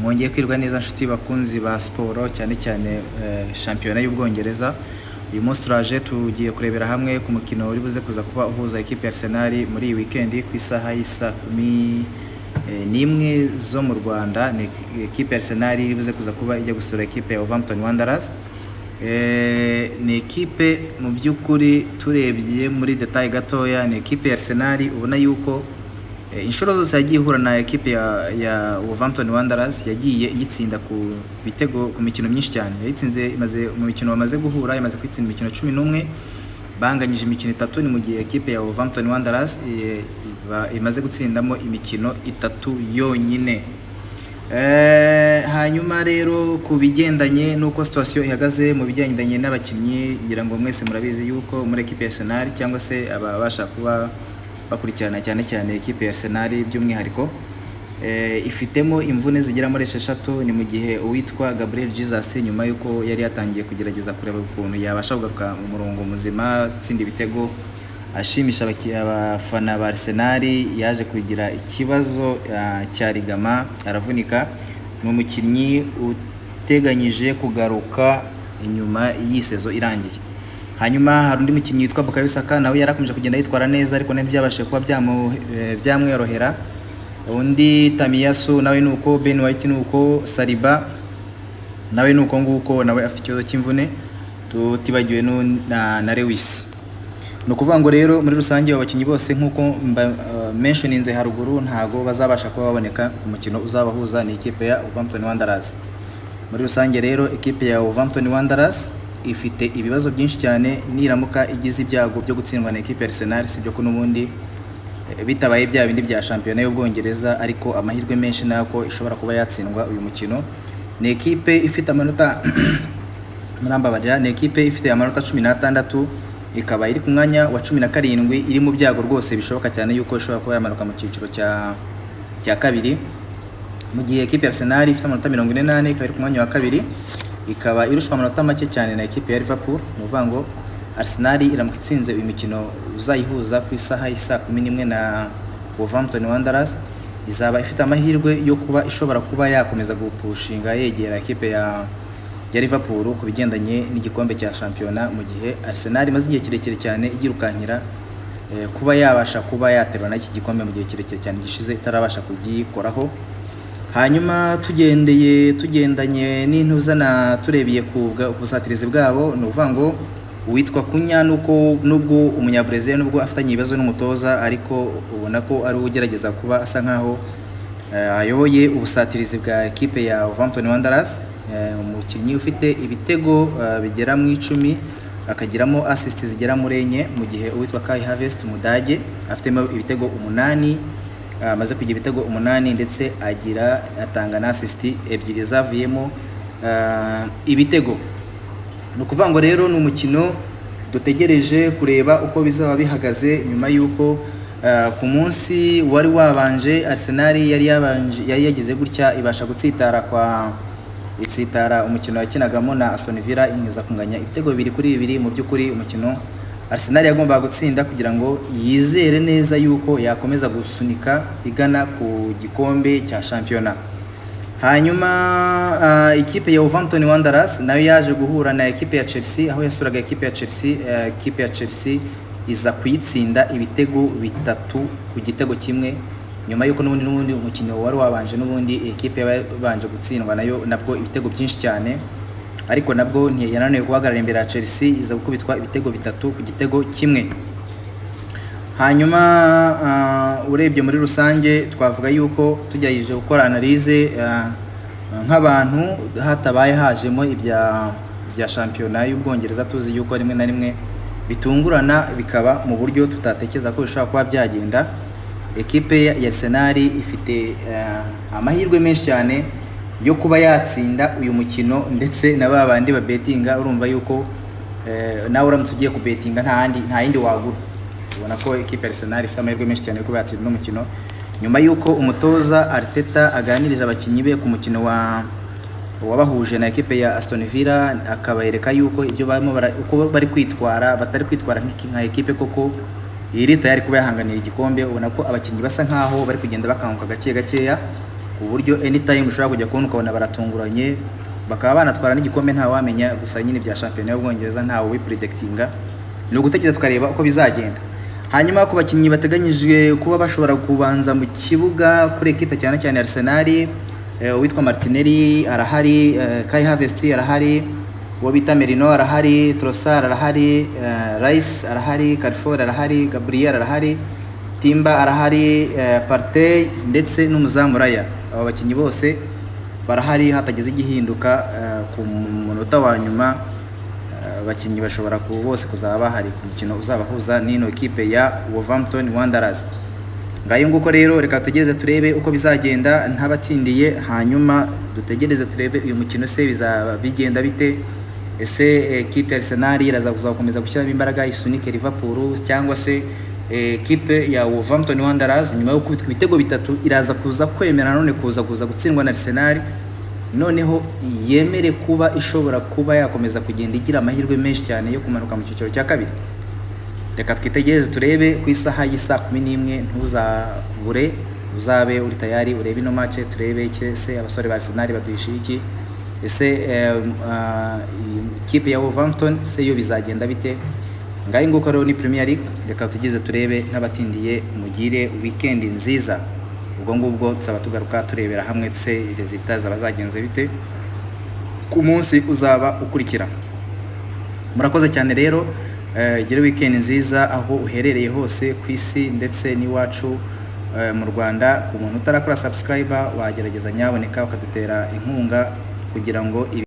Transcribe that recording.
mwongeye kwirwa neza nshuti bakunzi ba siporo cyane cyane shampiyona y'Ubwongereza. Uyu munsi turaje tugiye kurebera hamwe ku mukino uri buze kuza kuba uhuza equipe ya Arsenal muri iyi weekend ku isaha y'isa 11 zo mu Rwanda. Ni equipe ya Arsenal iri buze kuza kuba ijya gusura equipe ya Wolverhampton Wanderers. Ni equipe mu by'ukuri turebye muri detail gatoya, ni equipe ya Arsenal ubona yuko inshuro zose yagiye ihura na equipe ya Wolverhampton Wanderers yagiye yitsinda ku bitego ku mikino myinshi cyane. Yitsinze imaze mu mikino bamaze guhura imaze kwitsinda imikino 11, banganyije imikino 3, ni mu gihe equipe ya Wolverhampton Wanderers imaze gutsindamo imikino 3 yonyine. Hanyuma rero ku bigendanye nuko situation ihagaze mu bigendanye n'abakinnyi, ngira ngo mwese murabizi yuko muri equipe ya Arsenal cyangwa se ababasha kuba bakurikirana cyane cyane equipe ya Arsenal by'umwihariko ifitemo imvune zigera muri 6. Ni mu gihe uwitwa Gabriel Jesus nyuma yuko yari yatangiye kugerageza kureba ukuntu yabasha kugaruka mu murongo muzima tsinda ibitego ashimisha abafana ba Arsenal, yaje kugira ikibazo cya ligama aravunika. Ni umukinnyi uteganyije kugaruka inyuma y'isezo irangiye. Hanyuma hari undi mukinnyi witwa Bukayo Saka, nawe yarakomeje kugenda yitwara neza ariko ntibyabashe kuba byamworohera. Undi Tamiyasu nawe nuko, Ben White nuko, Saliba nawe nuko nguko, nawe afite ikibazo cy'imvune, tutibagiwe na Lewis. No kuvuga ngo rero muri rusange abakinnyi bose nkuko mentioninze haruguru ntago bazabasha kuba baboneka umukino uzabahuza ni equipe ya Wolverhampton Wanderers. Muri rusange rero equipe ya Wolverhampton Wanderers ifite ibibazo byinshi cyane, niramuka igize ibyago byo gutsindwa na equipe ya Arsenal, sibyo ko nubundi bitabaye bya bindi bya shampiyona y'Ubwongereza, ariko amahirwe menshi nako ishobora kuba yatsindwa uyu mukino. Ni equipe ifite amanota murambabarira, ni equipe ifite amanota 16, ikaba iri ku mwanya wa 17, iri mu byago rwose bishoboka cyane yuko ishobora kuba yamanuka mu cyiciro cya kabiri, mu gihe equipe ya Arsenal ifite amanota 48, ikaba iri ku mwanya wa kabiri, ikaba irushwa amanota make cyane na equipe ya Liverpool. Nuvuga ngo Arsenal iramuka itsinze uyu mikino uzayihuza ku isaha y'isa 11 na Wolverhampton Wanderers, izaba ifite amahirwe yo kuba ishobora kuba yakomeza gupushinga yegera equipe ya Liverpool ku bigendanye n'igikombe cya shampiyona, mu gihe Arsenal imaze igihe kirekire cyane igirukankira kuba yabasha kuba yaterana iki gikombe mu gihe kirekire cyane gishize itarabasha kugikoraho. Hanyuma tugendanye n'intuzana turebiye ku busatirizi bwabo, ni uvuga ngo uwitwa Kunya nubwo umunyabrazil nubwo afitanye ibibazo n'umutoza, ariko ubona ko ari ugerageza kuba asa nkaho ayoboye ubusatirizi bwa equipe ya Wolverhampton Wanderers. Umukinnyi ufite ibitego bigera mu 10, akagiramo assist zigera muri 4, mu gihe uwitwa Kai Havertz Umudage afitemo ibitego 8, amaze kugira ibitego 8 ndetse atanga na assist 2 zavuyemo ibitego. No kuvuga ngo rero ni umukino dutegereje kureba uko bizaba bihagaze nyuma yuko ku munsi wari wabanje Arsenal yari yagize gutya ibasha itsitara umukino yakinagamo na Aston Villa, ingiza kunganya ibitego 2-2. Mu by'ukuri umukino Arsenal yagombaga gutsinda kugira ngo yizere neza yuko yakomeza gusunika igana ku gikombe cya shampiyona. Hanyuma equipe ya Wolverhampton Wanderers nayo yaje guhura na equipe ya Chelsea, aho yasuraga equipe ya Chelsea. Equipe ya Chelsea iza kuyitsinda ibitego 3 ku gitego kimwe, nyuma yuko n'ubundi umukino wari wabanje n'ubundi equipe yabanje gutsindwa nayo nabwo ibitego byinshi cyane, ariko nabwo ntiyananiwe guhagarara imbere ya Chelsea, iza gukubitwa ibitego 3 ku gitego kimwe. Hanyuma urebye muri rusange twavuga yuko tujyayije gukora analyse nk'abantu hatabaye hajemo ibya shampiyona y'Ubwongereza, tuzi yuko rimwe na rimwe bitungurana bikaba mu buryo tutatekereza ko bishobora kuba byagenda. Equipe ya Arsenal ifite amahirwe menshi cyane yo kuba yatsinda uyu mukino, ndetse na babandi ba bettinga urumva yuko nawe uramutse ugiye ku bettinga nta yindi wagura. Ubona ko equipe ya Arsenal ifite amahirwe menshi cyane ko yatsinda no mukino, nyuma yuko umutoza Arteta aganiriza abakinnyi be ku mukino wabahuje na equipe ya Aston Villa, akabayereka yuko ibyo uko bari kwitwara batari kwitwara nka equipe koko iri tayari kuba yahanganira igikombe. Ubona ko abakinnyi basa nkaho bari kugenda bakanguka gakeya uburyo anytime ushobora kujya kubona ukabona baratunguranye bakaba banatwara n'igikombe nta wamenya, gusa nyine bya shampiyona y'Ubwongereza ntawe wipredictinga, ni ugutekereza tukareba uko bizagenda. Hanyuma ku bakinnyi bateganyijwe kuba bashobora kubanza mu kibuga kuri equipe cyane cyane Arsenal, uwitwa Martinelli arahari, Kai Havertz arahari, uwo bita Merino arahari, Trossard arahari, Rice arahari, Carrefour arahari, Gabriel arahari, Timba arahari, Partey ndetse n'umuzamu Raya. Aba bakinnyi bose barahari, hatageze igihinduka ku munota wa nyuma abakinnyi bashobora bose kuzaba bahari ku mukino uzabahuza n'ino equipe ya Wolverhampton Wanderers. Ngayo nguko rero reka tugeze turebe uko bizagenda ntabatindiye, hanyuma dutegereze turebe uyu mukino se bizaba bigenda bite. Ese equipe Arsenal iraza kuzakomeza gushyiramo imbaraga isunike Liverpool, cyangwa se equipe ya Wolverhampton Wanderers nyuma yo kubitwa ibitego bitatu iraza kuza kwemera none kuza gutsindwa na Arsenal, noneho yemere kuba ishobora kuba yakomeza kugenda igira amahirwe menshi cyane yo kumanuka mu cyiciro cya kabiri. Reka twitegereze turebe ku isaha y'isa 11, ntuzabure uzabe uri tayari urebe ino match, turebe se abasore ba Arsenal baduhishiye iki, ese ikipe ya Wolverhampton se yo bizagenda bite. Ngaho nguko rero ni Premier League, reka tugeze turebe n'abatindiye mugire weekend nziza. Ubwo ngubwo tuzaba tugaruka turebera hamwe se resultats abazagenze bite ku munsi uzaba ukurikira. Murakoze cyane rero, gire weekend nziza aho uherereye hose ku isi ndetse n'iwacu mu Rwanda. Ku muntu utarakora subscriber wagerageza nyaboneka ukadutera inkunga kugira ngo